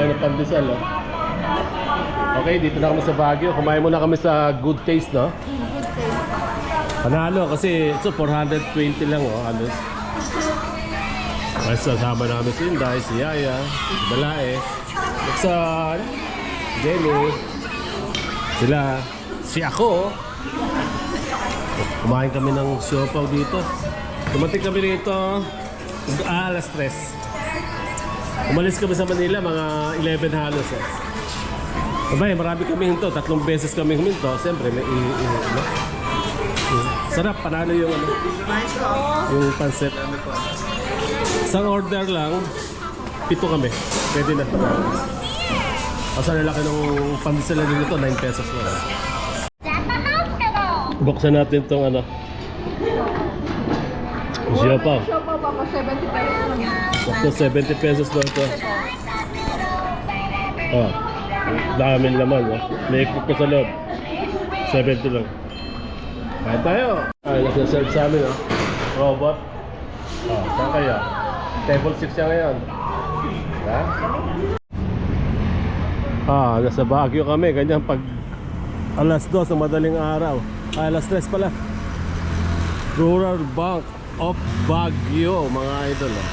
tayo ng pandesal, oh. Okay, dito na kami sa Baguio. Kumain muna kami sa Good Taste, no? Good taste. Panalo kasi ito 420 lang, oh, halos. Mas sasama namin si Inday, si Yaya, si Balae, Nixon, Jenny, sila, si ako. Kumain kami ng siopaw dito. Dumating kami rito alas 3. Umalis kami sa Manila mga 11 halos, eh. Abay, marami kami hinto. 3 beses kami huminto. Siyempre, may sarap, panalo yung ano, yung pancit. Isang order lang, 7 kami. Pwede na. Kasi lalaki ng pandesal na dito, 9 pesos na. Buksan natin itong ano. Siopaw. Siopaw pa 70 pesos lang yan. Ito 70 pesos lang ito. Oh, dami naman, oh. May ikot ko sa loob. 70 lang. Kaya tayo. Ay, nasa-serve sa amin, oh. Robot. Oh, saan kaya? Table 6 siya ngayon. Ha? Nasa Baguio kami. Ganyan pag alas 2 ng madaling araw. Alas 3 pala. Rural Bank of Baguio, mga idol, oh.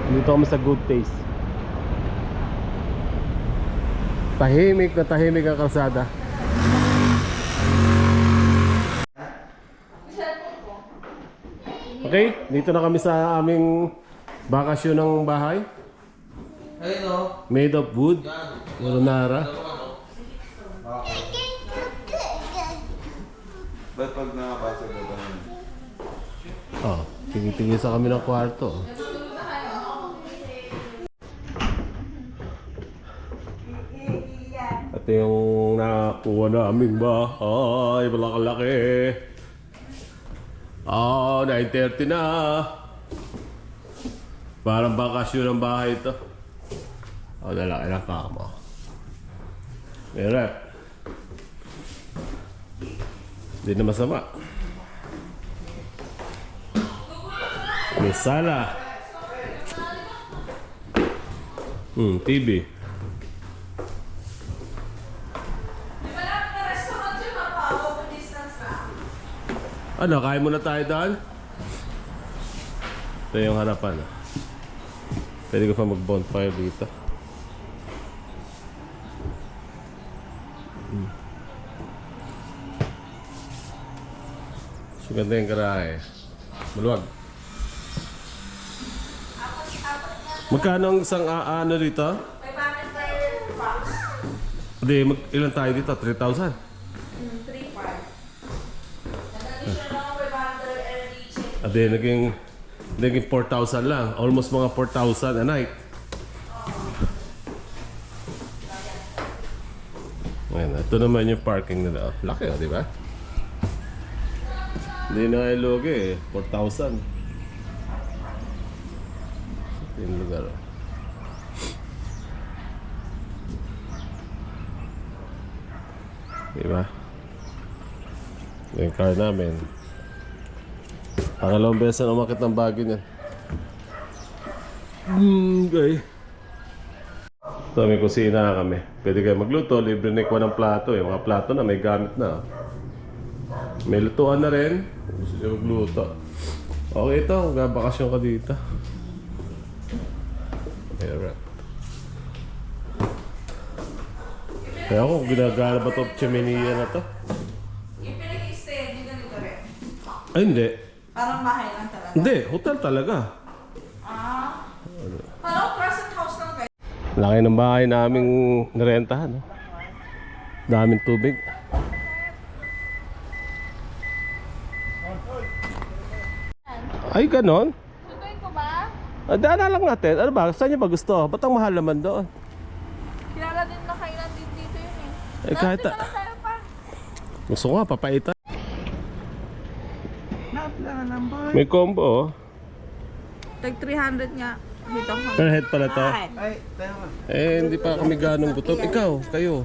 Dito kami sa Good Taste. Tahimik na tahimik ang kalsada. Okay, dito na kami sa aming bakasyon ng bahay. Made of wood. Marinara. Ba't pag nakapasa ka ba? Oh, tingin-tingin sa kami ng kwarto. Ito yung nakuha naming bahay. Malaki-laki. 9:30 na. Parang bakasyon ng bahay ito. Lalaki ng kama. May rep. Hindi na masama. May sala. TV. Ano, kain muna tayo doon? Ito yung harapan. Pwede ko pa mag-bonfire dito. So, ganda yung garahe. Maluwag. Magkano ang isang ano dito? 500 per box. Hindi, ilan tayo dito? 3,000? 3,500. Nag-addition lang ako 500 and each. Hindi, naging 4,000 lang. Almost mga 4,000 a night. Ayan, ito naman yung parking nila. Laki, di ba? Hindi na kayo lugi, eh. 4,000. Ito yung lugar. Di ba? Yung car namin. Pangalawang beses na umakit ng Baguio niyan. Okay. So may kusina kami. Pwede kayo magluto. Libre na ikuha ng plato, eh. Mga plato na may gamit na. May lutuan na rin. Gusto nyo magluto. Okay ito. Magbabakasyon ka dito. Meron. Kaya ako, ginagana ba ito chimney na to? Yung pinag-i-stay, hindi ganito rin. Ay, hindi. Parang bahay lang talaga. Hindi, hotel talaga. Parang crescent house lang kayo. Laki ng bahay naming nirentahan. No? Daming tubig. Ay, ganon? Sutuin ko ba? Daanan lang natin. Ano ba? Saan niyo ba gusto? Ba't ang mahal naman doon? Kilala din na kailan din dito yun eh. Eh, kahit Dati na lang tayo pa. gusto ko nga, papaitan. May combo, oh. Tag 300 nga. Dito ako. Per head pala to. Ay, tama. Eh, hindi pa kami ganong gutom. Ikaw, kayo.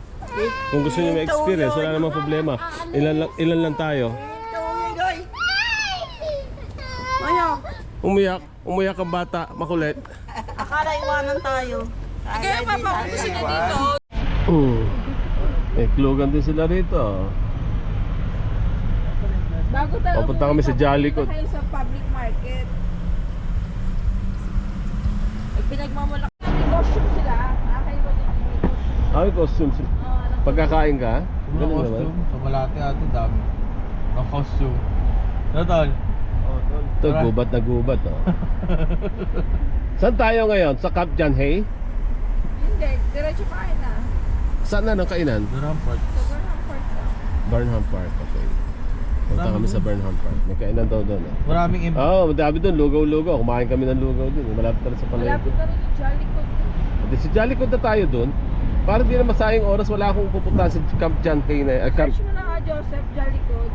Kung gusto niyo may experience, wala namang problema. Ilan lang tayo. Ayo. Umiyak ang bata, makulit. Akala iwanan tayo. Kaya papakusin na dito. May klugan din sila rito. Bago tayo Papunta kami sa Jollycot. tayo sa public market. Pinagmamulak. May costume sila. Nakakaiba din yung may costume. Ay, costumes. Pagkakain ka? Mga Ganun naman. costume, sa Malate ate dami. Mga costume. Ano tol? Ito, gubat na gubat. Oh. Saan tayo ngayon? Sa Camp John Hay? Hindi, diretso kain na. Saan na ng kainan? Durham Park. Sa Burnham Park na. Burnham Park, okay. Punta kami sa Burnham Park. May kainan daw doon. Maraming Oo, oh, madami doon. Lugaw-lugaw. Kumain kami ng lugaw doon. Malapit na rin sa palengke. Malapit na rin yung Jollycot. Hindi, si Jollycot na tayo doon. Para di na masayang oras, wala akong pupunta sa Camp John Hay na. Camp... Search mo na nga, Joseph, Jollycot.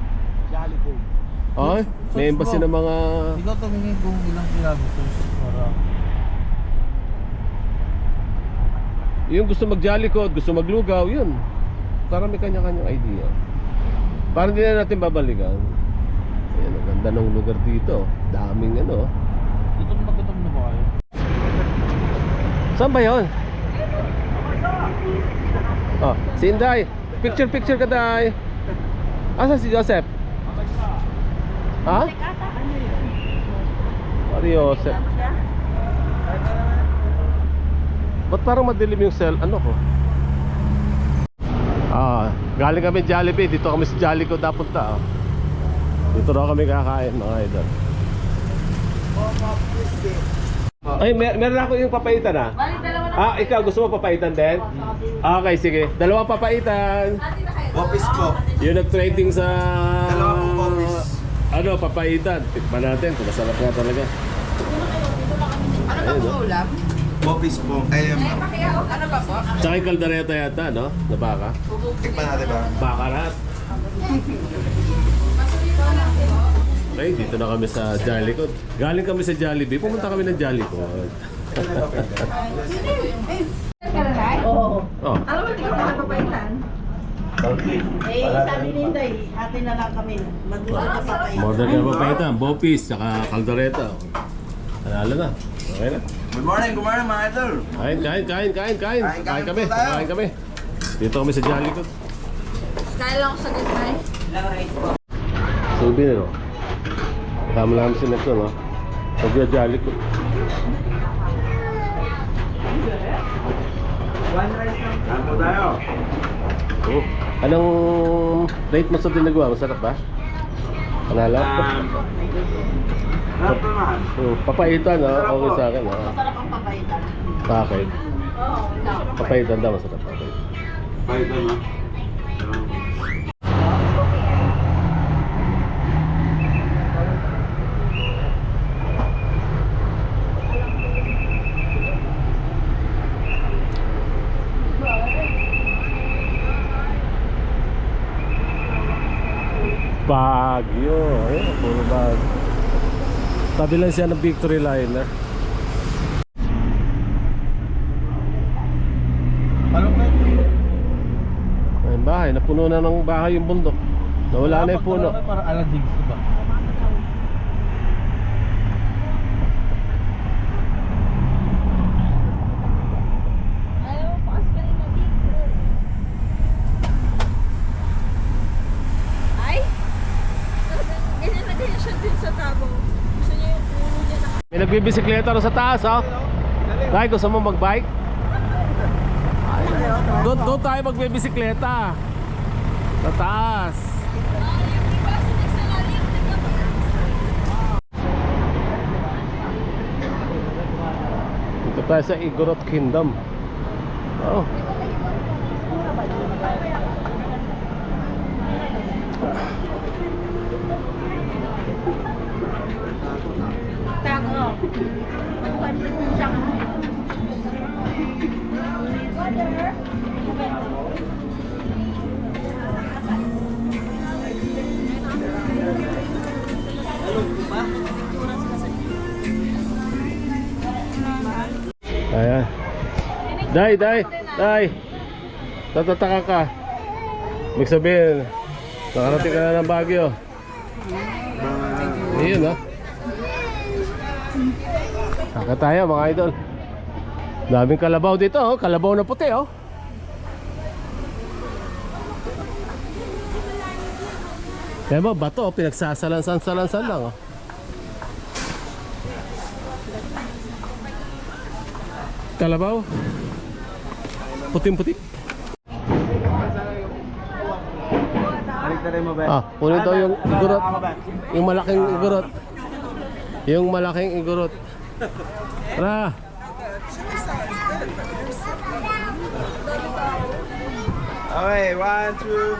Jollycot. Ay, may embassy ng mga... Ikaw tumingin kung ilang kilometers para... Yung gusto mag-Jollycot, gusto maglugaw, yun. Para may kanya-kanyang idea. Para hindi na natin babalikan. Ayan, ang ganda ng lugar dito. Daming ano. Gutom na ba kayo? Saan ba yun? Oh, si Inday. Picture ka, Day. Asa si Joseph? Ha? Pari Joseph. Ba't parang madilim yung cell? Ano ko? Galing kami Jollibee. Dito kami sa Jollycot napunta. Dito raw kami kakain, mga idol. Ay, meron ako yung papaitan ah. Ikaw gusto mo papaitan din? Okay, sige. Dalawang papaitan. Office ko. Yung nag-trading sa... Dalawang office. Ano, papaitan. Tikman natin. Kung masarap nga talaga. Ano ba po ulam? Office po. Ano ba po? Tsaka yung kaldereta yata, no? Na baka. Tikman natin ba? Bakarat. Okay, dito na kami sa Jollycot. Galing kami sa Jollibee, pumunta kami ng Jollycot. Oo. Oh, Alam mo, hindi ka pa nagpapaitan. Sabi ni Inday, atin na lang kami. Mag-uusap na pa kayo. modern ka papaitan, bopis, tsaka kaldereta. Panalo na. Okay na. Good morning mga idol. Kain. Kain kami. po tayo. Kain kami. Dito kami sa Jollycot. Kaya lang ako sa gitna. Souvenir, no? Kasama namin si Neto, no? Pag-Jollycot. Saan po tayo? Oh. Anong rate mo sa dinagawa? Masarap ba? Panalo? Sarap naman. Papaitan, no? Okay sa akin, no? Masarap ang papaitan. Sa akin. Papaitan daw, masarap. Papaitan. Paito na. Baguio. Ayun, puro Baguio. Tabi lang siya ng Victory Liner. Ano ba? Ayun, bahay. Napuno na ng bahay yung bundok. Nawala na yung puno. Para aladig, diba? Ayaw mo, pakas ka rin na dito. Ay? Ganyan na ganyan siya din sa tabo. Gusto niya yung ulo niya na. May nagbibisikleta rin sa taas, oh. Dahil gusto mo mag-bike? Doon tayo magbibisikleta. Sa taas. Dito tayo sa Igorot Kingdom. Oh. Ayan. Day. Tatataka ka. Ibig sabihin, nakarating ka na ng Baguio. Ayun, ha. Saka tayo, mga idol. Daming kalabaw dito, oh. Kalabaw na puti, oh. Kaya ba, bato, oh, pinagsasalansan lang, oh. Kalabaw. Puting-puti. Kunin daw yung igurot. Yung malaking igurot. Yung malaking igurot. Tara. Okay, 1, 2.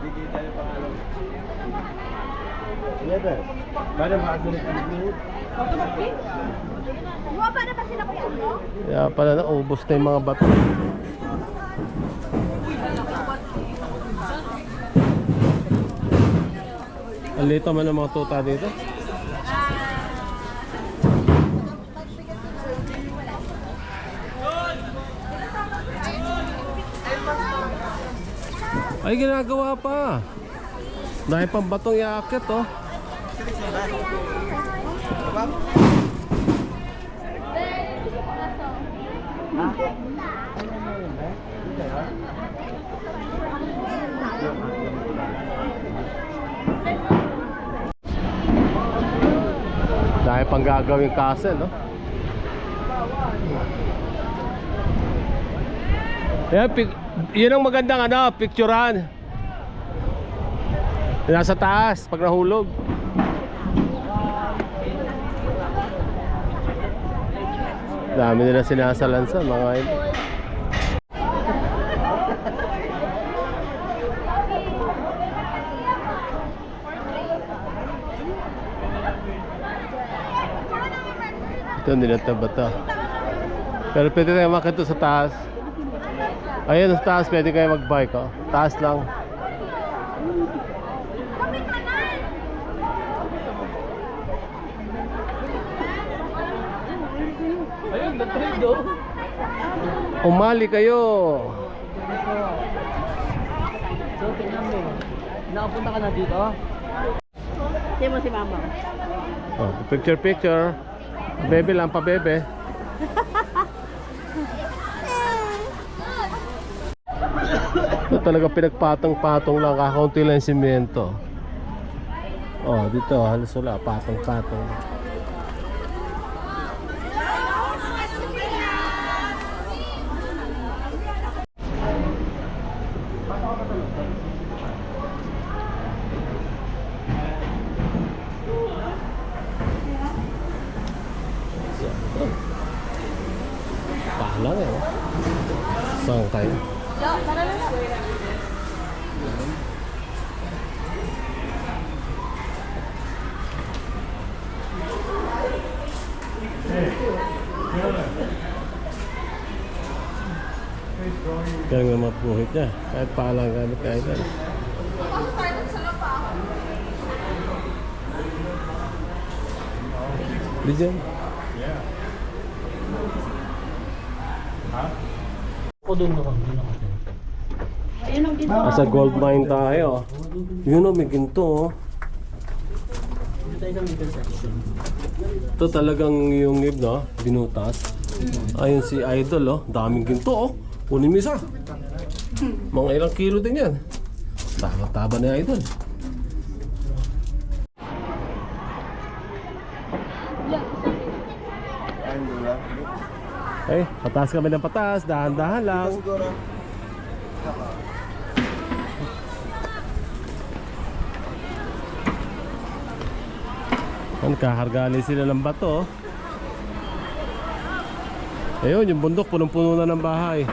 Bigay tayo pangalan. 11. Madam, hasunod ang group. Bumaba na ba sila kuya mo? Kaya pala na, ubos na yung mga bato. Ang lito man ang mga tuta dito. Ay, ginagawa pa. Dahil pang batong iaakit, oh. Dahil pang gagawing castle, no? Yan, yun ang magandang ano, picturean. Nasa taas pag nahulog. Dami nila sinasalansan mga idol. Ito nilatabata. Pero pwede tayo makita sa taas. Ayun sa taas, pwede kayo mag-bike, oh. Taas lang. Ayun, na-trade oh. Umali kayo. So, tingnan mo. Nakapunta ka na dito? Hindi mo si mama. Oh, picture. Bebe lang, pa-bebe. Ito talaga pinagpatong-patong lang, kakaunti lang yung simyento. Oh, dito halos wala, patong-patong. Palang eh. Saan kayo? Kaya nga mapuhit niya. Kahit palang gamit tayo dyan. Di dyan. Ako doon ako. Ayun ang dito. Sa gold mine tayo. Yun o, may ginto oh. Dito tayo ng little section. Ito talagang yung nib no, binutas. Ayun si Idol oh, daming ginto oh. Kunin mo isa. Mga ilang kilo din yan. Tama-taba ni Idol. Ay, pataas kami ng pataas, dahan-dahan lang. Kahargali sila ng bato. Ayun, yung bundok punong-puno na ng bahay.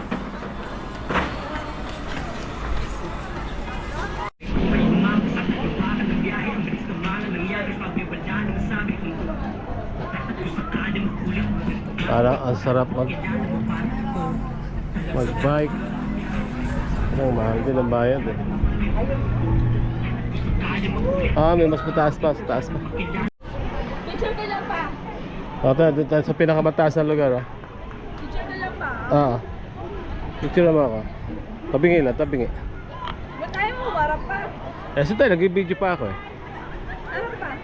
Parang ang sarap mag-bike. Ang mahal din ang bayad eh. May mas mataas pa, sa taas pa. Picture ka lang pa. Doon tayo sa pinakamataas na lugar oh. Picture ka lang pa. Picture naman ako. Tabingi lang, tabingi. Ba't tayo mo? Warap pa. Sige tayo, nag-video pa ako eh. Ano pa?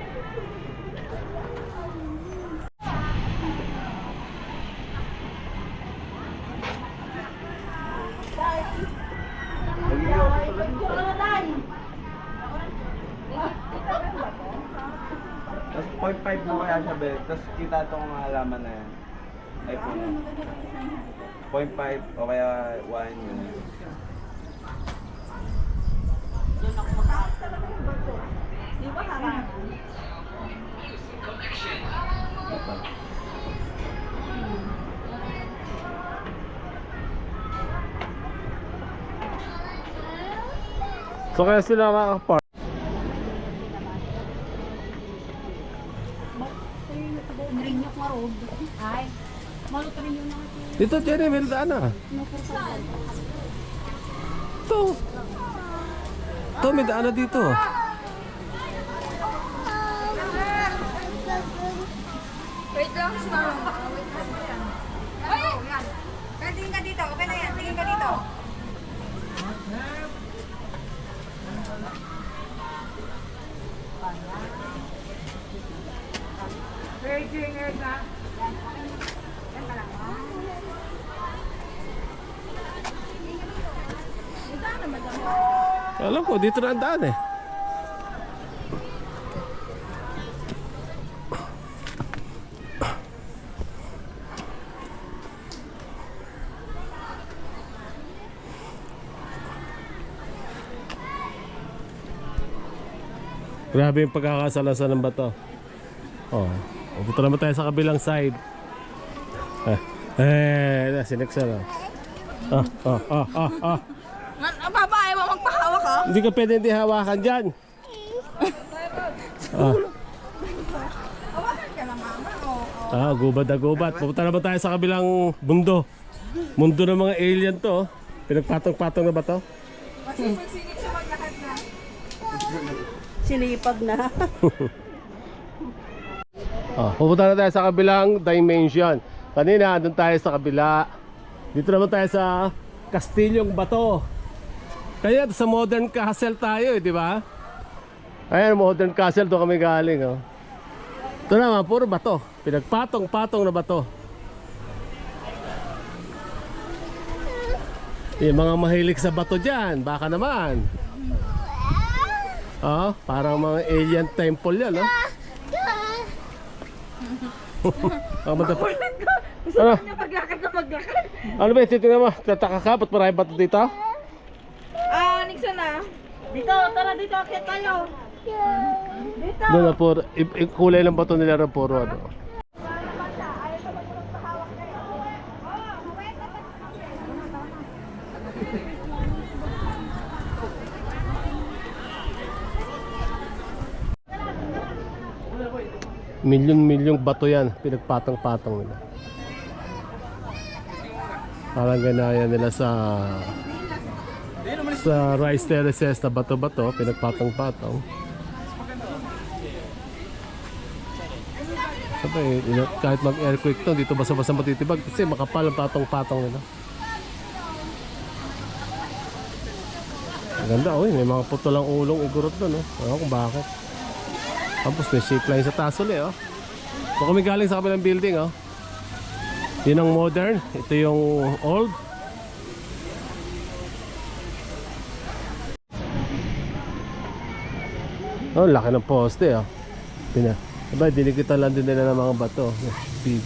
katabi. Tapos kita itong halaman na yan. Ay puno. 0.5 o kaya 1 yun. Di ba harap? Ito. So kaya sila nakaka-park. Marinyok nga road. Ay, malot rin yun natin. Dito, Jenny, may daan na. Ito. Ito, may daan na dito. Wait lang, mama. Ay! Kaya tingin ka dito. Okay na yan. Tingin ka dito. Alam ko, dito na ang daan eh. Grabe yung pagkakasalasan ng bato. Oh, pupunta naman tayo sa kabilang side. Sineksa na. Babae mo magpahawak ka? Hindi ka pwede hindi hawakan dyan. Hawakan ka na, mama. Oo. Gubat na gubat. Pupunta naman tayo sa kabilang mundo. Mundo ng mga alien to. Pinagpatong-patong na ba to? Kasi magsingit siya maglakad na. Sinipag na. Pupunta na tayo sa kabilang dimension. Kanina, andun tayo sa kabila. Dito naman tayo sa Kastilyong Bato. Kaya sa modern castle tayo di ba? Ayan, modern castle, doon kami galing. Oh. Ito naman, puro bato. Pinagpatong-patong na bato. Yung mga mahilig sa bato dyan, baka naman. Parang mga alien temple yan, no? Ano? Maglakad na maglakad. Ano ba, titignan mo? Tataka ka, ba't maraming bato dito? Nixon na. Dito, tara dito, akit tayo. Dito. Doon na puro, kulay ng bato nila na puro ano. Milyon-milyong bato yan, pinagpatong-patong nila. Parang ganaya nila sa rice terraces na bato-bato, pinagpatong-patong. Sabi, kahit mag-earthquake to, dito basa-basa matitibag kasi makapal ang patong-patong nila. Ang ganda, may mga putulang ulong igurot doon, no? Ewan kung bakit. Tapos may shape line sa taas ulit, oh. Ito kami galing sa kabilang building, oh. Yun ang modern, ito yung old. Oh, laki ng poste, oh. Diba, dinikitan lang din nila ng mga bato. Big.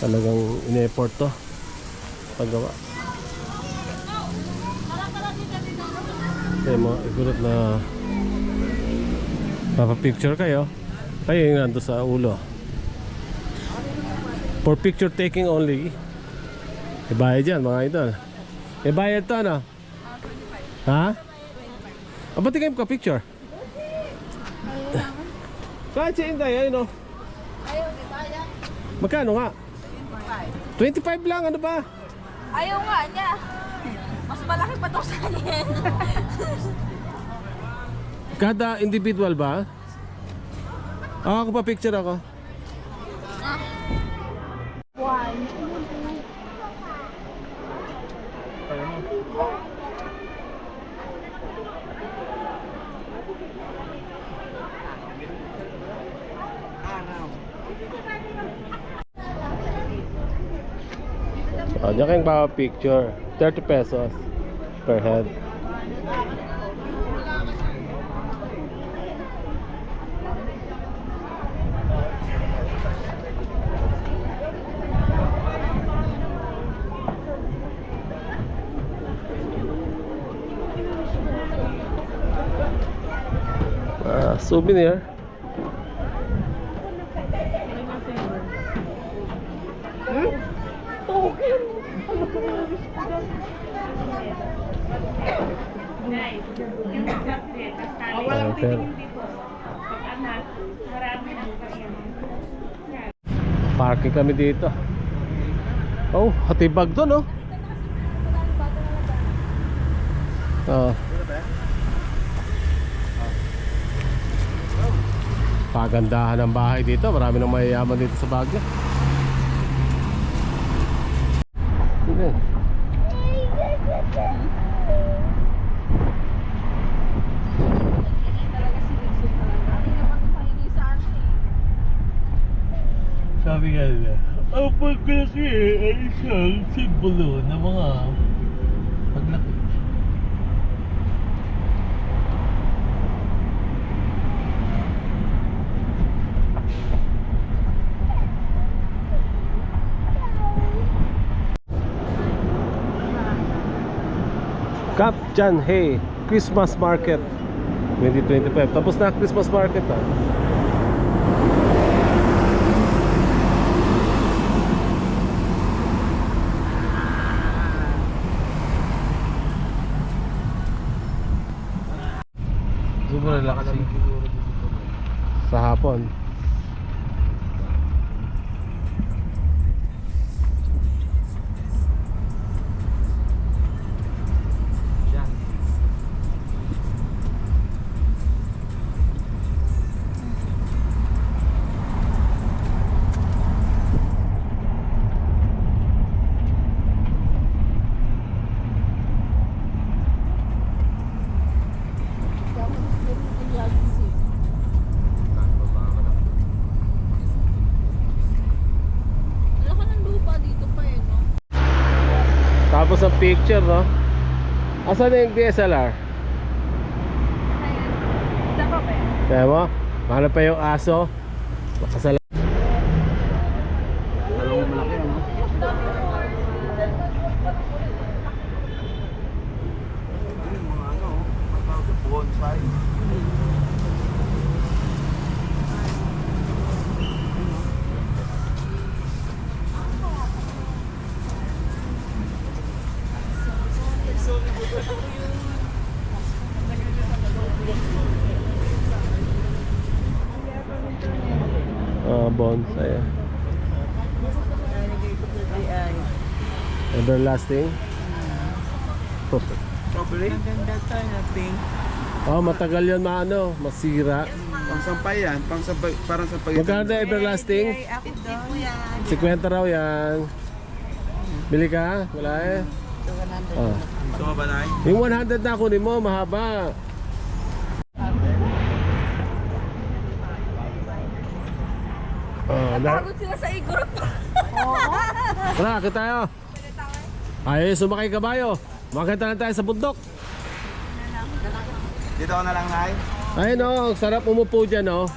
Talagang in-effort to. Paggawa. Ito yung mga igurot na papapicture kayo. Kayo yung nando sa ulo. For picture taking only. Ibayad yan mga idol. Ibayad to ano? Ha? Ba't di kayo magka-picture? Kahit si Inday, ayun o. Ayaw, di tayo. Magkano nga? 25 lang, ano ba? Ayaw nga niya. Mas malaki pa to sa akin. Kada individual ba? Ako pa picture ako. Diyan kayong picture 30 pesos per head. Souvenir. Okay. Parking kami dito. Oh, hatibag doon, oh. Oh. Pagandahan ng bahay dito. Marami nang mayayaman dito sa Baguio. Sige. Sabi nga nila, ang pagkalaki ay isang simbolo ng mga paglaki. Cap Jan Hey Christmas Market 2025. Tapos na Christmas Market, ah. Super relaxing. Sa hapon. Wala ka ng lupa dito pa eh, no? Tapos ang picture, no? Asan na yung DSLR? Sa pa ba? Kaya mo? Mahal pa yung aso. Makasala. Dalawang malaki, ano? Mga ano, bonsai. Bonsai. Everlasting. Probably. Oh, matagal yun maano, masira. Pangsampay yan. Pangsampay, parang sampay. Magkano na everlasting? 50 raw yan. Bili ka? Wala eh. Oh. Ito ba na? Yung 100 na kunin mo, mahaba. Pagod sila sa igorot pa. Tara, kita tayo. Ay, sumakay kabayo. Makita na tayo sa bundok. Dito ako na lang, Nay. Ayun oh, sarap umupo dyan oh.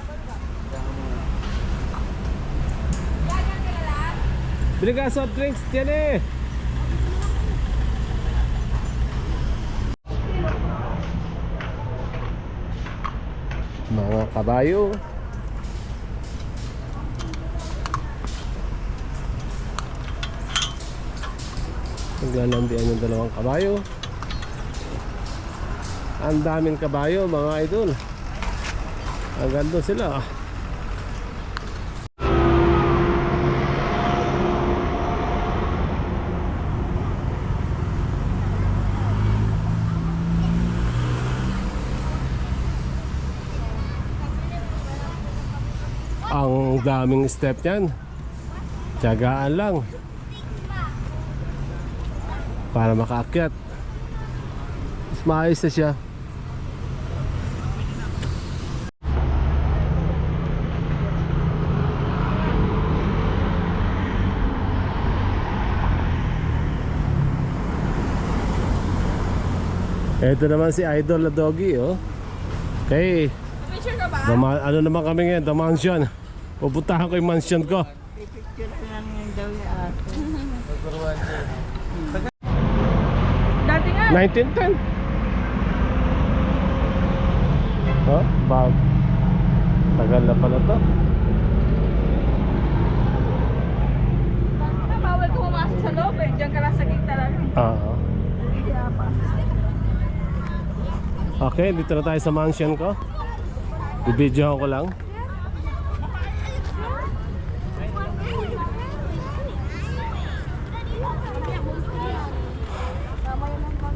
Bili ka soft drinks dyan eh. Mga kabayo. Naglalandian yung dalawang kabayo. Ang daming kabayo mga idol. Hanggang doon sila. Ang daming step niyan. Tiyagaan lang para makaakyat. Mas maayos na siya. Ito naman si Idol na doggy, oh. Okay. Picture ka ba? Ano naman kami ngayon? The mansion. Pupuntahan ko yung mansion ko. Dati nga. 1910. Oh, bag. Tagal na pala to. Bawal ka pumasok sa loob eh. Diyan ka lang sa gate talaga. Oo. Okay, dito na tayo sa mansion ko. Bibidyohan ko lang.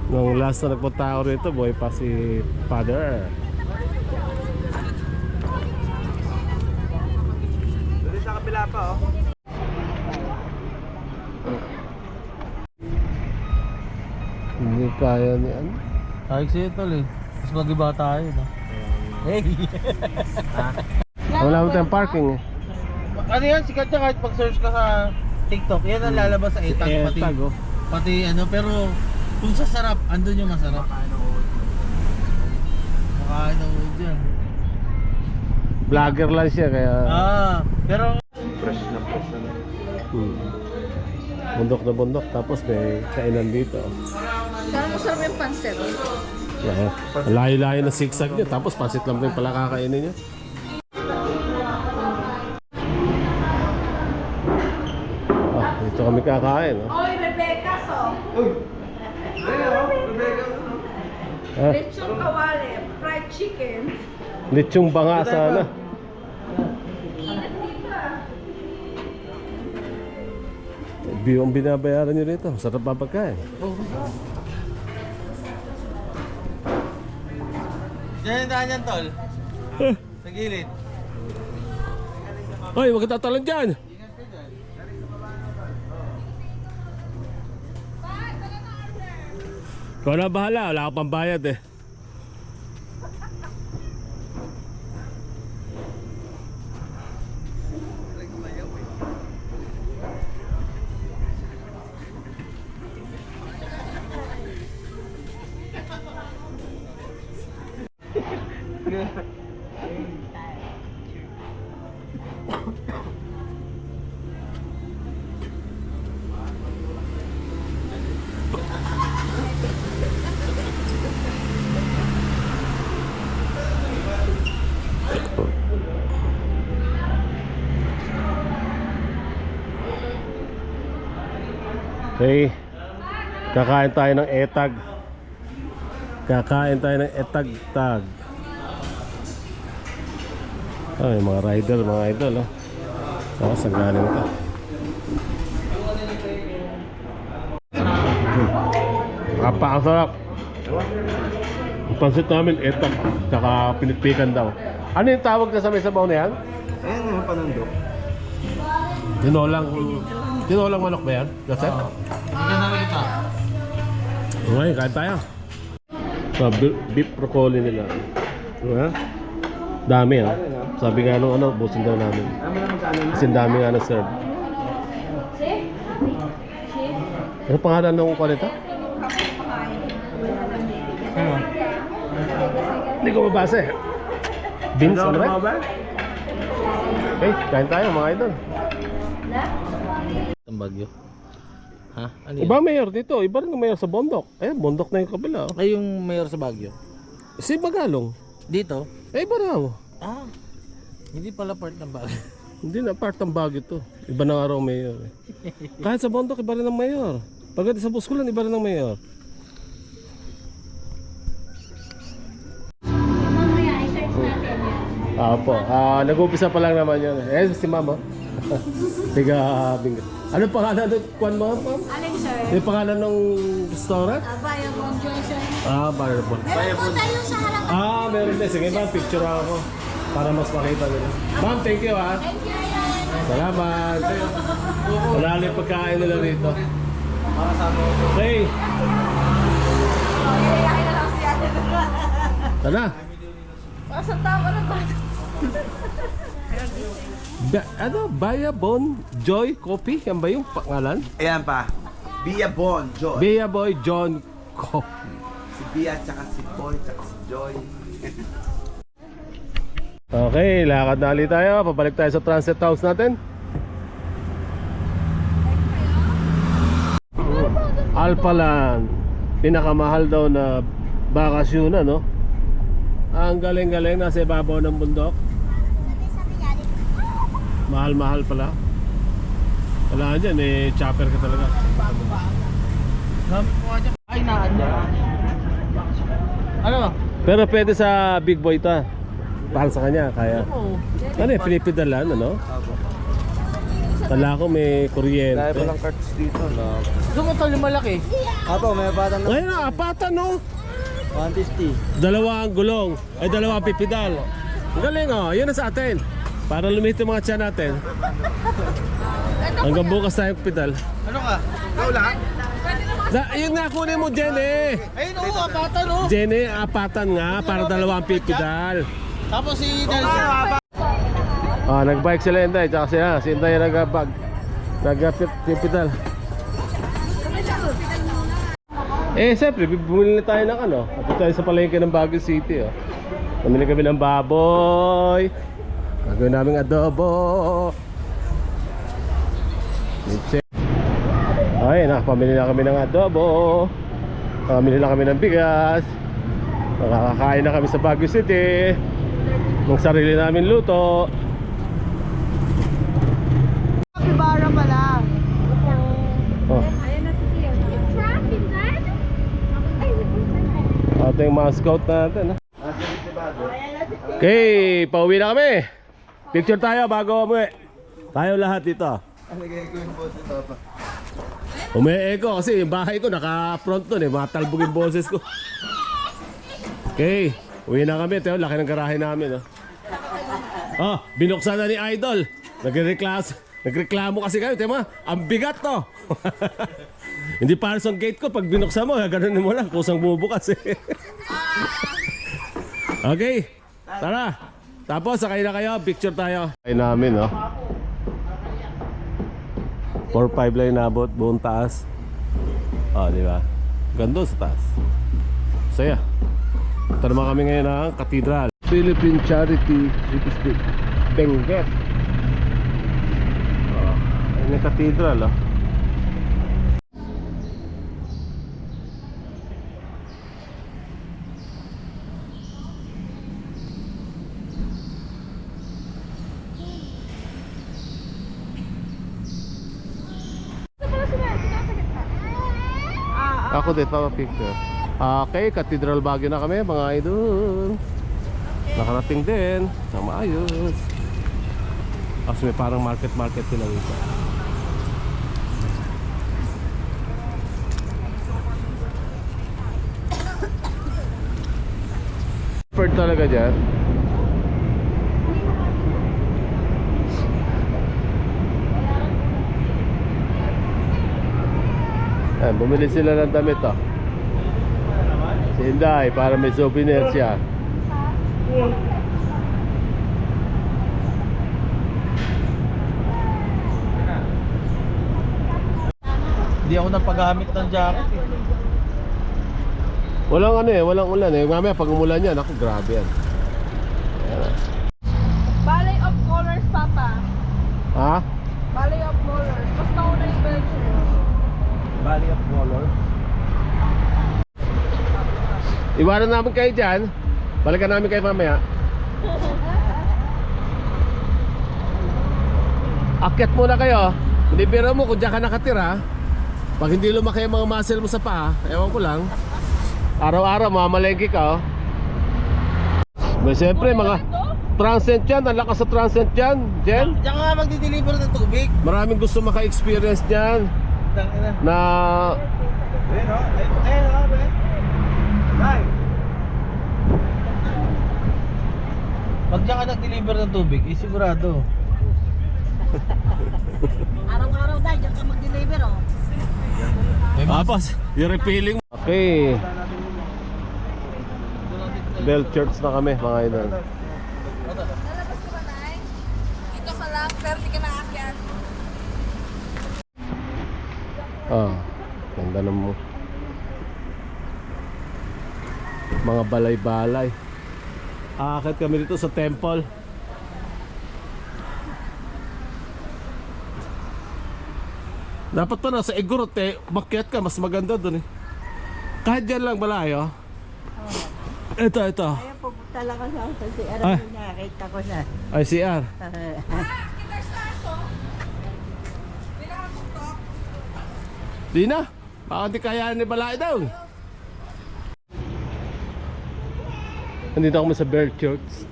Nung last na nagpunta ako rito, buhay pa si Father. Doon sa kabila pa, oh. Hindi kaya ni ano. Ayos sa'yo tol eh. Mas magiba tayo no? Hey! Wala mo tayong parking eh. Ano yan? Sikat niya kahit pag-search ka sa TikTok. Yan ang lalabas sa etag. Pati, Etag, oh. pati ano, pero kung sa sarap, andun yung masarap. Makain ng wood yan. Vlogger lang siya kaya Pero Fresh na fresh na. bundok na bundok. Tapos may kainan dito. Parang masarap yung pancit. Layo-layo na zigzag niya. Tapos pansit lang din pala kakainin niya. Dito kami kakain. Oy, Rebecca, so. Lechon kawali, fried chicken. Lechong banga sana. View ang binabayaran niyo rito. Sarap ba pagkain? yan yung daan yan tol. Sa gilid. Hoy, huwag ka tatalan dyan! Ikaw na bahala, wala ka pang bayad eh. Okay, kakain tayo ng etag. Kakain tayo ng etag-tag. Ay, mga rider, mga idol, oh. Tapos ang galing ka. Napakasarap. Ang pansit namin, etag, tsaka pinitpikan daw. Ano yung tawag na sa may sabaw na yan? Ayan yung panundok. Tinolang manok ba yan? That's it? Hindi ka nakikita. Okay, kain tayo. Beef broccoli nila. Diba? Dami ah. Sabi nga nung ano, busin daw namin. Kasi dami nga na-serve. Ano pangalan ng kwalita? Hindi ko mabasa eh. Beans, ano ba? Okay, kain tayo mga idol. Ang bagyo. Ha? Ano Iba mayor dito, iba rin ang mayor sa Bondok. Ayan, Bondok na yung kabila. Oh. Ay, yung mayor sa Baguio. Si Magalong. Dito? Iba raw. Hindi pala part ng Baguio. Hindi na part ng Baguio to. Iba na nga raw ang mayor. Kahit sa Bondok, iba rin ang mayor. Pagdating sa Buskulan, iba rin ang mayor. Mamaya, i-search natin yan. Apo, nag-umpisa pa lang naman yun. Eh, si Mama. Tiga, bingo. Ano pangalan ng kwan mo, ma'am? Alin, sir? Yung pangalan ng restaurant? Bayabon Johnson. Fireball. Meron po tayo sa harap. Meron din. Sige ma'am, picture ako. Para mas makita nila. Ma'am, thank you ha. Thank you, Ryan. Salamat. Wala lang yung pagkain nila rito. Okay. Iyayain na lang siya. Tara. Sa tama ng bata. Bayabon Joy Coffee? Yan ba yung pangalan? Ayan pa. Bia Bon, Joy. Bia Boy John Coffee. Si Bia, tsaka si Boy, tsaka si Joy. Okay, lakad na ulit tayo. Pabalik tayo sa transit house natin. Alphaland. Pinakamahal daw na bakasyon na, no? Ang galing-galing, nasa ibabaw ng bundok. Mahal-mahal pala. Wala dyan eh, chopper ka talaga. Sabi ko nga dyan, ay naandyan. Ano? Pero pwede sa big boy ta. Para sa kanya, kaya. Oo. Ano eh, pinipidalan, ano? Kala ko may Dahil kuryente. walang carts dito, no? Doon mo ito lumalaki. Apo, may batang Ngayon na, apatan no? 150. Dalawa ang gulong, ay dalawa ang pipidal. Ang galing oh, yun na sa atin. Para lumit yung mga tiyan natin. Hanggang bukas tayong pidal. Ano ka? Ikaw lang? Yun nga kunin mo, Jenny. Ayun oo, apatan o. Jenny, apatan nga para dalawa ang pipidal. Tapos si Nelson. Ah, nag-bike sila Inday, tsaka si Inday nag-pipidal. Eh, siyempre, bumili na tayo ng ano. Ito tayo sa palengke ng Baguio City, oh. Bumili kami ng baboy. Gagawin naming adobo. Ay, nakapamili na kami ng adobo. Nakapamili na kami ng bigas. Nakakakain na kami sa Baguio City ng sarili namin luto. Kapibara pala. Oh, Ayun na si Sia. Traffic, Dad? Ay, ito yung mascot natin. Okay, pauwi na kami. Picture tayo bago umuwi. Tayo lahat dito. Umi-echo kasi yung bahay ko naka-front nun eh. Matalbog yung boses ko. Okay, uwi na kami. Ito yung laki ng garahe namin. Oh, binuksan na ni Idol. Nagreklamo kasi kayo. Tema, ang bigat to. Hindi para sa gate ko. Pag binuksan mo, gano'n mo lang. Kusang bubukas eh. Okay, tara. Tapos sakay na kayo, picture tayo. Sakay namin, no? 4-5 lang inabot, buong taas. Oh, di ba? Ganda sa taas. Saya. Ito naman kami ngayon ng Cathedral. Philippine Charity City Benguet. Oh, ayun yung Cathedral, oh. Ako din, picture. Okay, Cathedral Baguio na kami, mga idol. Nakarating din, na maayos. Kasi may parang market sila dito. Bird talaga dyan. Ayan, bumili sila ng damit oh. Si Inday para may souvenir siya. Hindi ako napagamit ng jacket eh. Walang ano eh, walang ulan eh. Mamaya pag umulan yan, ako grabe yan. Ayan. Ballet of Colors, Papa. Ha? Ballet of Colors. Mas mauna yung Belgium. Valley of Colors. Iwanan namin kayo dyan. Balikan namin kayo mamaya. Akyat muna kayo. Libero mo kung dyan ka nakatira. Pag hindi lumaki ang mga muscle mo sa paa, ewan ko lang. Araw-araw mamalengke ka oh. May siyempre mga transient yan. Ang lakas sa transient yan, Jen. Diyan ka magdi-deliver ng tubig. Maraming gusto maka-experience dyan na Ayun o, ayun o, be. Ay! Pag diyan ka nag-deliver ng tubig, sigurado. Araw-araw dahil dyan ka mag-deliver oh. Tapos, yung refilling. Okay. Bell Church na kami, mga idol. Lalabas ka ba, Nay? Dito ka lang, pero di ka naakyat. Ah, ganda ng mga balay-balay. Aakit kami dito sa temple. Dapat pa na sa Igorot eh, umakyat ka, mas maganda dun eh. Kahit dyan lang malayo. Ito. Kaya pupunta lang ako sa CR. Ay. Nakakita ko na. Ay, CR. Di na. Baka di kaya ni Balay daw. Nandito kami sa Bear Church.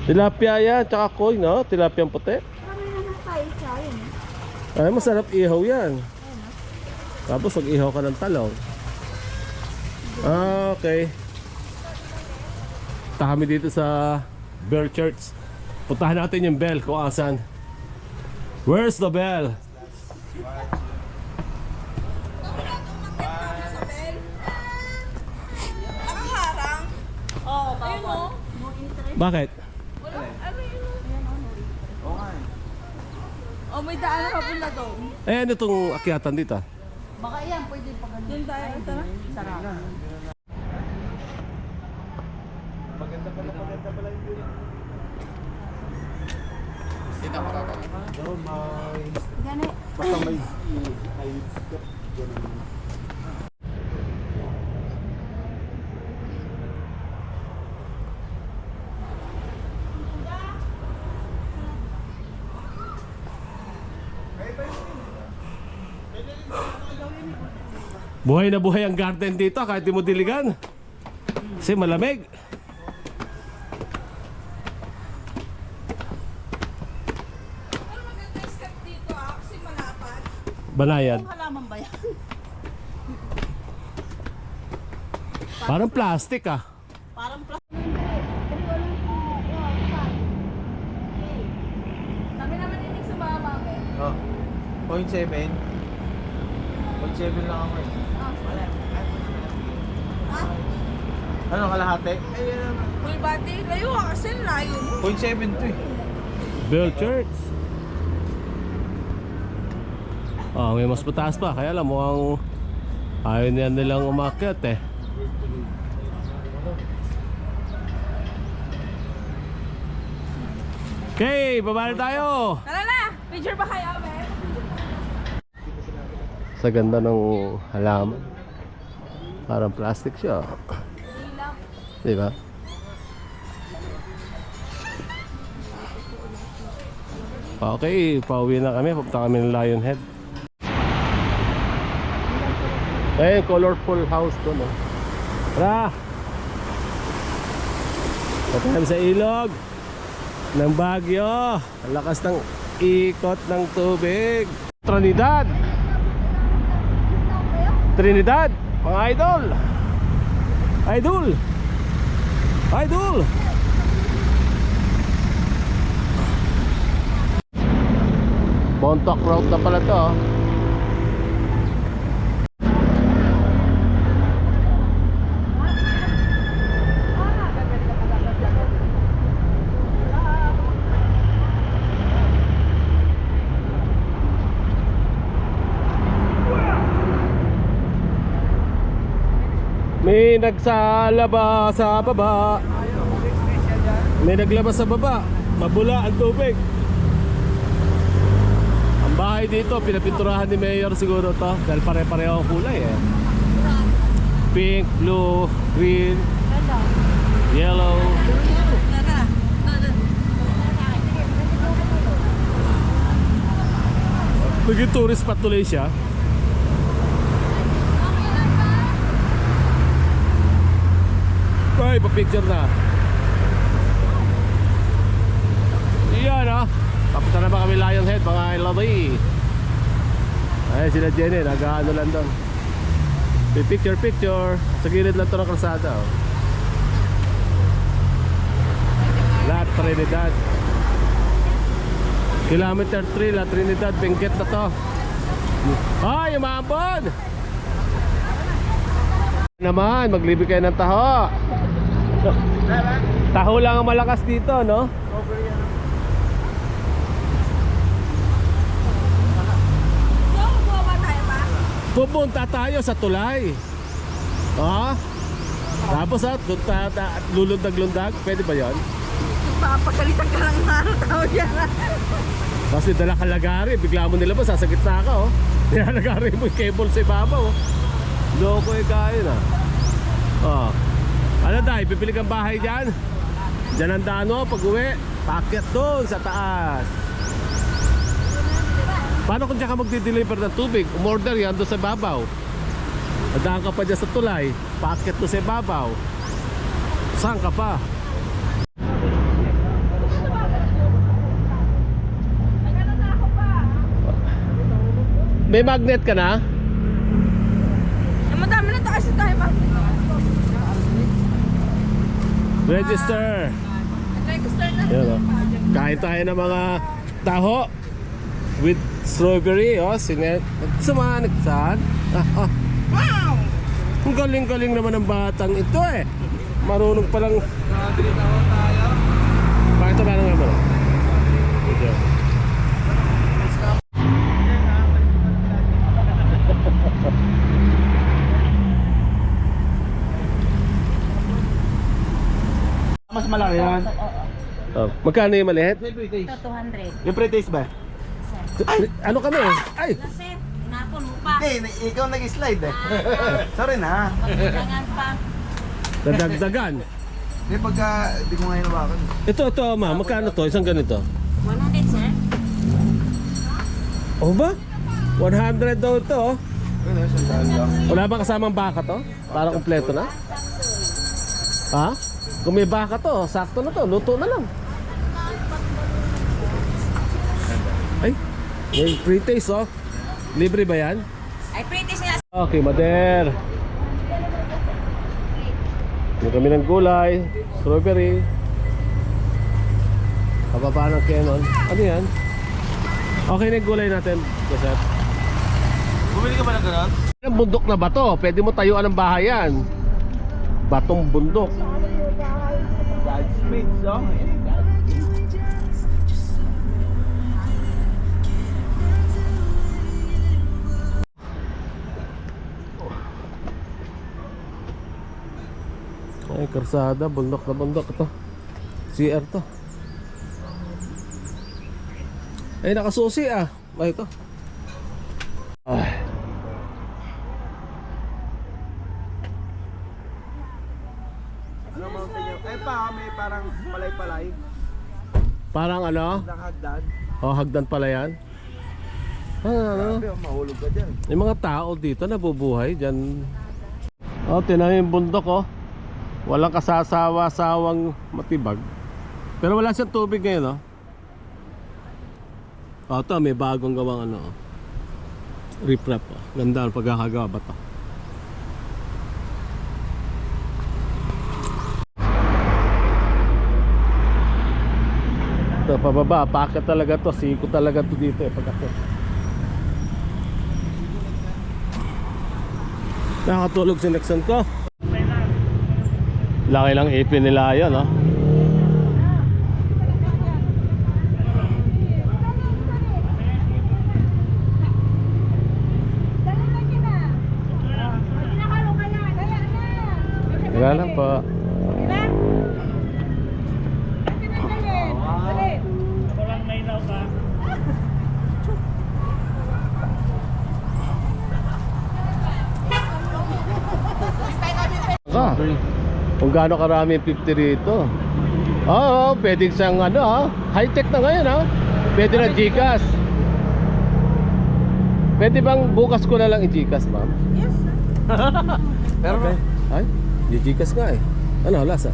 Tilapia yan, tsaka koi, no? Tilapia ang puti. Ay, masarap ihaw yan. Tapos mag-ihaw ka ng talong. Ah, okay. Punta kami dito sa Bear Church. Puntahan natin yung bell kung asan. Where's the bell? Nakaharang. Oo, ayun o. Bakit? Wala, ano yun? Oo nga eh. Oh, may daan ka pula doon. Eh, ano itong akyatan dito? Baka yan, pwede pa ganun. Doon tayo, tara. Maganda pala yung view. Gani. Basta may ayos ka. Ganun. Buhay na buhay ang garden dito kahit di mo diligan. Kasi malamig. Pero maganda yung step dito kasi malapad. Banayad. Halaman ba yan? Parang plastic ah. Parang Sabi naman inig sa mga mami. Oh. 0.7. 0.7 lang ako eh. Ano, kalahati? Full body, layo ka kasi layo mo. 0.7 to eh. Bell Church. Oh, may mas mataas pa. Kaya lang mukhang ayaw nilang umakyat eh. Okay, baba na tayo. Tara na! Picture ba kayo, Abel? Sa ganda ng halaman. Parang plastic siya. Di ba? Okay, pauwi na kami. Papunta kami ng Lionhead. Eh, colorful house doon. Oh. Tara! Punta kami sa ilog ng Baguio. Ang lakas ng ikot ng tubig. Trinidad! Trinidad! Mga idol! Idol! Idol! Bontoc route na pala to. May nagsalaba sa baba. May naglaba sa baba. Mabula ang tubig. Ang bahay dito, pinapinturahan ni Mayor siguro to. Dahil pare-pareho ang kulay eh. Pink, blue, green, yellow. Naging tourist spot tuloy siya. Ay, pa-picture na. Iyan ah. Papunta na ba kami Lionhead, mga ilari. Ay, sila Jenny, nag-ano lang doon. Picture. Sa gilid lang ito ng kalsada. Oh. La Trinidad. Kilometer 3, La Trinidad, Benguet na to. Ay, umambon! Naman, maglibig kayo ng taho. Taho lang ang malakas dito, no? So, buwa tayo ba? Pupunta tayo sa tulay. Ha? Tapos lulundag-lundag, pwede ba yon? Papagalitan ka lang ng tao yan. Kasi dala ka lagari, bigla mo nilabas, sasagit na ka, oh. Nilalagari mo yung cable sa ibabaw, oh. Loko eh kain, ah. Day, pipili kang bahay dyan. Dyan ang daan mo, pag uwi, paakyat doon sa taas. Paano kung dyan ka magdi-deliver ng tubig? Umorder yan doon sa babaw. Nadaan ka pa dyan sa tulay, paakyat doon sa babaw. Saan ka pa? May magnet ka na? Madami na tayo sa tayo pa. Register. Register na. Yan o. Kain tayo ng mga taho with strawberry. O, sumanik saan? Wow! Ang galing-galing naman ng batang ito eh. Marunong palang. Pakita ba naman ba? Ito. Mas malaki yan. Oh, magkano yung maliit? Ito 200. Yung pre-taste ba? Ano kami? Ay! Kasi, napon mo pa. Ikaw nag-slide eh. Sorry na. Kailangan pa. Nadagdagan. Hindi pagka, hindi ko ngayon hawakan. Ito, ma. Magkano to? Isang ganito. 100, sir. Oh ba? 100 daw ito. Oh. Ano, sandaan lang. Wala bang kasamang baka to? Para kumpleto na? Ha? Kung may baka to, sakto na to. Luto na lang. Ay, may pre-taste oh. Libre ba yan? Ay, pretty nga. Okay, Mader. Hindi kami ng gulay, strawberry. Pababa ng Canon. Ano yan? Okay na yung gulay natin, Joseph. Bumili ka ba ng gano'n? Ang bundok na bato, pwede mo tayuan ng bahay yan. Batong bundok. God's mates, oh. Ay, karsada, bundok na bundok ito. CR to. Ay, nakasusi ah. Ay, ito. Ay. Ano mountain yun? Ay pa, may parang palay-palay. Parang ano? Nakagdan. Oh, hagdan pala yan. Ano? Grabe, mahulog ka dyan. Yung mga tao dito nabubuhay dyan. Oh, tinahin yung bundok oh. Walang kasasawa-sawang matibag. Pero wala siyang tubig ngayon oh. Oh, ito may bagong gawang ano oh. Riprap oh. Ganda ang pagkakagawa ba ito? Ito pababa, packet talaga to. Siko talaga to dito eh pagkakit. Nakatulog si Nexon ko. Laki lang ipin nila yun, no? Wala lang po. Kung gaano karami yung 50 rito. Oo, pwede siyang ano, high-tech na ngayon ha. Pwede na Gcash. Pwede bang bukas ko na lang i-Gcash, ma'am? Yes. Pero, Okay. Ay, i-Gcash nga eh. Ano, lasa?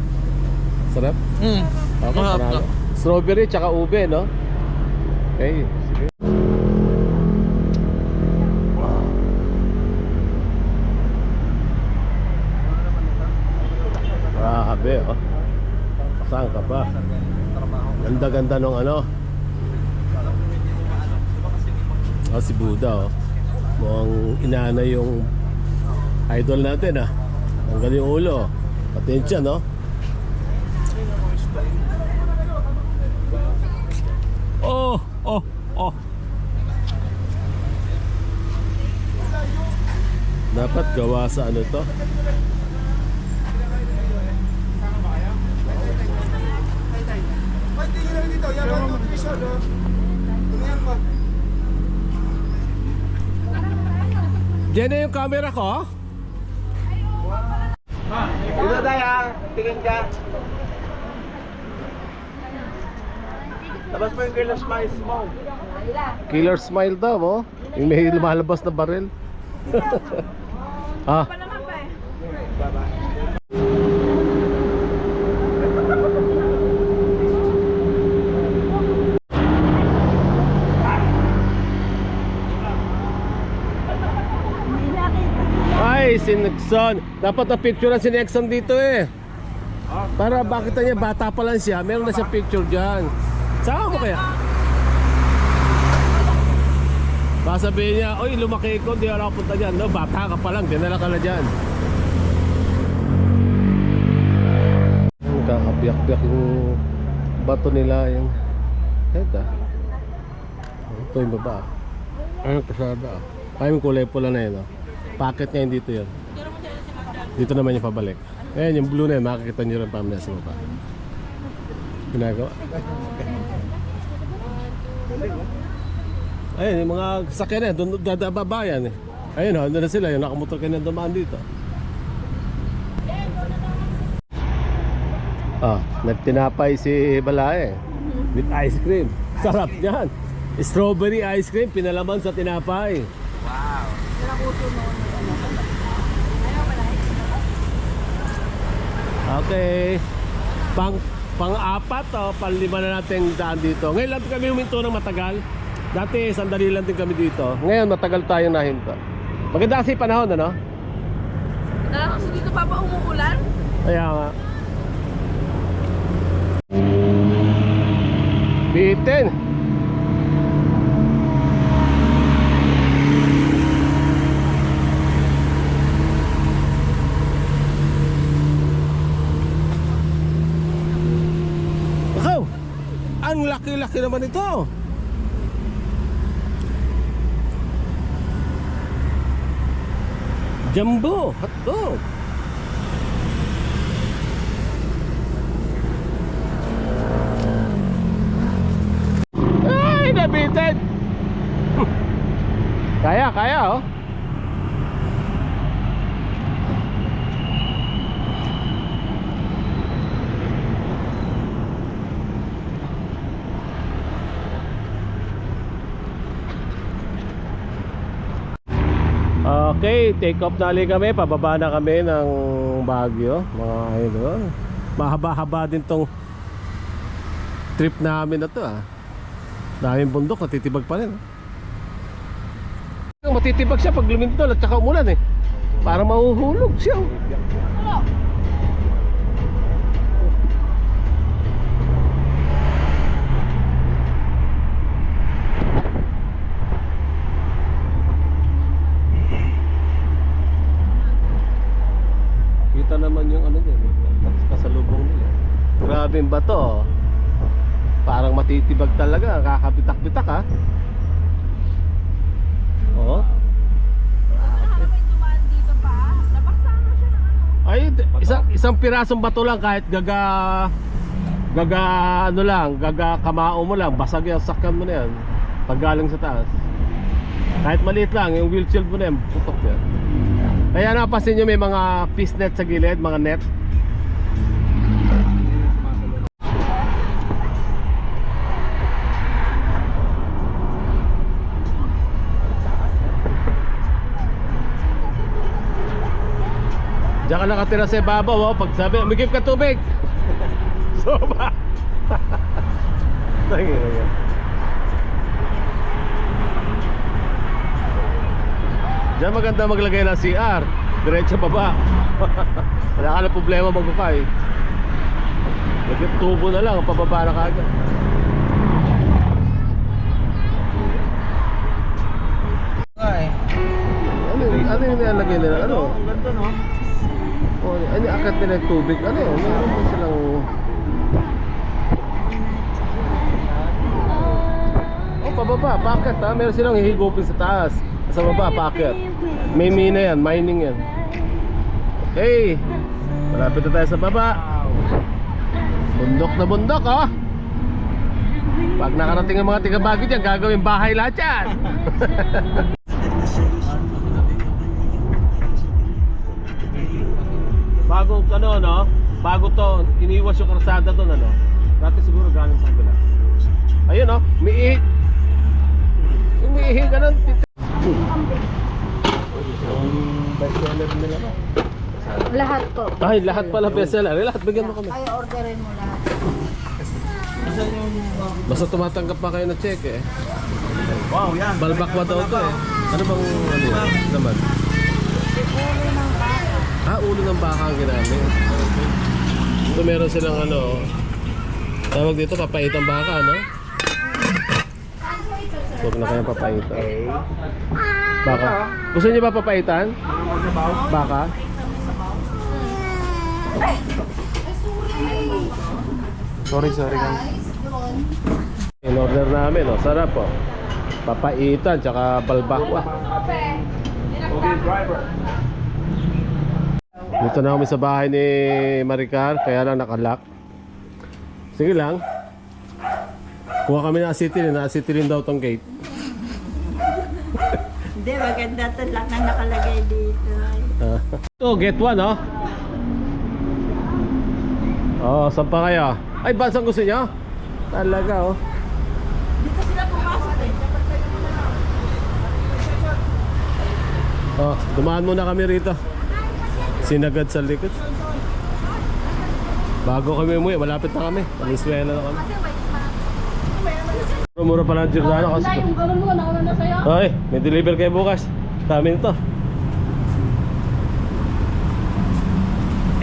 Sarap? Okay, sarap. Strawberry tsaka ube, no? Okay, sige. Grabe, oh. Saan ka pa? Ganda-ganda nung ano. Oh, si Buddha, oh. Mukhang inaana yung idol natin, ah. Ang galing ulo, oh. Atensya, no? Oh, oh, oh. Dapat gawa sa ano to? Diyan na yung camera ko. ito tayo, tingin ka. Labas mo yung girl na smile mo. Killer smile daw, oh. Yung may lumalabas na baril. Ah, Pa naman pa eh. ay, si Nixon. Dapat na picture si Nixon dito eh. Para bakit niya bata pa lang siya, meron na siya picture diyan. Saan mo kaya? Baka sabihin niya, oy lumaki ko, di ako punta dyan. No, bata ka pa lang, dinala ka na dyan. Kakabiyak-biyak yung bato nila yung ito. Ito yung baba. Ayun, kasada. Ay, yung kulay pula na yun. Oh. Packet ngayon dito yun. Dito naman yung pabalik. Ayan, yung blue na yun, makikita nyo rin pamilya sa baba. Ginagawa. Ayun, yung mga sakyan na, doon dadababayan eh. Ayun o, doon na sila, yung nakamotor kayo na dumaan dito. Ah, nagtinapay si Balae with ice cream. Sarap niyan. Strawberry ice cream, pinalaman sa tinapay. Okay. Pang-apat o pang-lima na natin daan dito. Ngayon lang kami huminto ng matagal. Dati sandali lang din kami dito. Ngayon matagal tayong nahinto. Maganda kasi panahon, ano? Dala kasi dito pa umuulan. Kaya nga. Bitin. Wow! Ang laki-laki naman ito. Jumbo hotdog. Ay, nabitin. Kaya oh. Okay, take off na ulit kami. Pababa na kami ng Baguio, mga idol. Mahaba-haba din tong trip namin na to ah. Daming bundok, natitibag pa rin. Matitibag siya pag lumintol at saka umulan eh. Para mahuhulog siya. Kita naman yung ano din, kasalubong nila. Grabe yung bato. Parang matitibag talaga, kakabitak-bitak ha. Oo. May dumaan dito pa. Nabaksa na siya ng ano. Ay, isang pirasong bato lang kahit gaga ano lang, gaga kamao mo lang, basag yung sakyan mo na yan. Pag galing sa taas. Kahit maliit lang, yung windshield mo na yan, putok yan. Kaya napasin nyo may mga fish net sa gilid, mga net. Diyan ka nakatira sa ibabaw, oh. Pag sabi, umigip ka tubig. Soba. Diyan maganda maglagay ng CR. Diretso baba. Wala ka na problema magbukay. Lagyan tubo na lang, pababa na kagad. Ano yung nilalagay nila? Ano? Ang ganda no? Oh, ano akit nila yung tubig? Ano yun? Meron ba silang... Oh, pababa, packet ha? Meron silang hihigupin sa taas. Sa baba, packet. May mina yan, mining yan. Okay. Malapit na tayo sa baba. Bundok na bundok ha? Pag nakarating ang mga tiga-Baguio dyan, gagawin bahay lahat yan. Bagong ano, no? bago to, iniwas yung karsada doon, ano. Dati siguro galing sa kabila. Ayun, oh, umiihi ka ng yung bestseller nila ba? Lahat po. Ay, lahat pala bestseller. Lahat, bigyan mo kami. Ay, orderin mo lahat. Basta tumatanggap pa kayo ng check eh. Wow, yan. Balbakwa daw to eh. Ano bang ano yan? Naman? Ulo ng baka ang ginamit. Ito meron silang ano, tawag dito papaitang baka, ano? Huwag na kayong papaitan. Baka. Gusto niyo ba papaitan? Baka? Sorry guys. In order namin, oh, sarap oh. Papaitan tsaka balbakwa. Okay, driver. Dito na kami sa bahay ni Maricar, kaya lang nakalock. Sige lang. Kuha kami ng asitilin daw tong gate. Hindi, maganda ito lang na nakalagay dito. Ito, gate 1 oh. Oh, saan pa kayo? Ay, bansang gusto niyo? Talaga oh. Dito sila pumasok eh. Oh, dumaan muna kami rito. Sinagad sa likod. Bago kami umuwi, malapit na kami. Valenzuela na kami. Mura pala ang Giordano kasi. Yung gano'n mo, nauna na sa'yo. Ay, may deliver kayo bukas. Dami nito.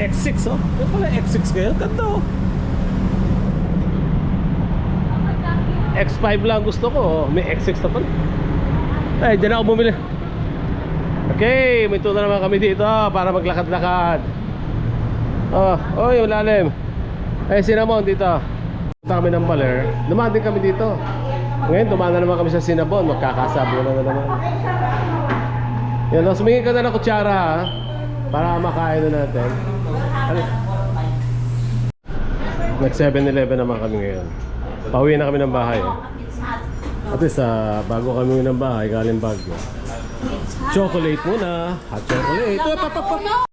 X6 oh. Yung pala X6 kayo. Ganda oh. X5 lang gusto ko oh. May X6 na pala. Ay, dyan ako bumili. Okay, may tuna naman kami dito para maglakad-lakad. Oh, oy, malalim. Ay, Cinnamon dito. Punta kami ng Baler. Dumaan din kami dito. Ngayon, dumaan na naman kami sa Cinnamon. Magkakasabo na naman. Yan, sumingin ka na ng kutsara ha. Para makain na natin. Ano? Nag 7-Eleven naman kami ngayon. Pauwi na kami ng bahay. At least, bago kami ng bahay, galing Baguio. Chocolate muna. Hot chocolate. Ito, papapap.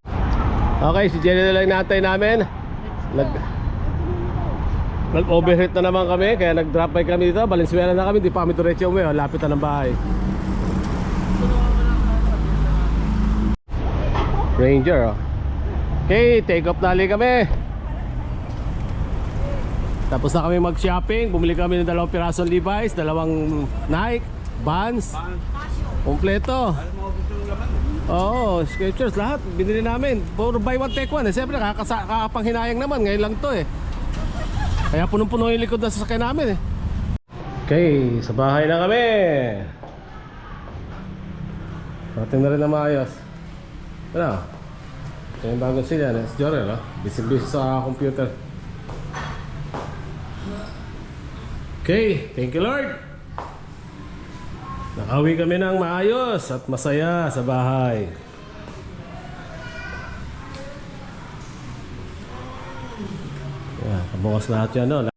Okay, si Jenny na lang natay namin. Nag-overheat na naman kami. Kaya nag-drop by kami dito. Valenzuela na kami. Di pa kami diretso umuwi. Lapit na ng bahay. Ranger oh. Okay, take off na ulit kami. Tapos na kami mag-shopping. Bumili kami ng 2 pirasong Levi's, 2 Nike, Vans. Kompleto. Oo, Skechers, lahat binili namin. Puro buy one take one eh. Siyempre kakapanghinayang naman. Ngayon lang to eh. Kaya punong-puno yung likod na sasakyan namin eh. Okay, sa bahay na kami. Ating na rin na maayos. Ano? Ito yung bagong sila. Si Jorel, no? Busy-busy sa computer. Okay, thank you Lord. Nakauwi kami ng maayos at masaya sa bahay. Kabukas lahat yan, no?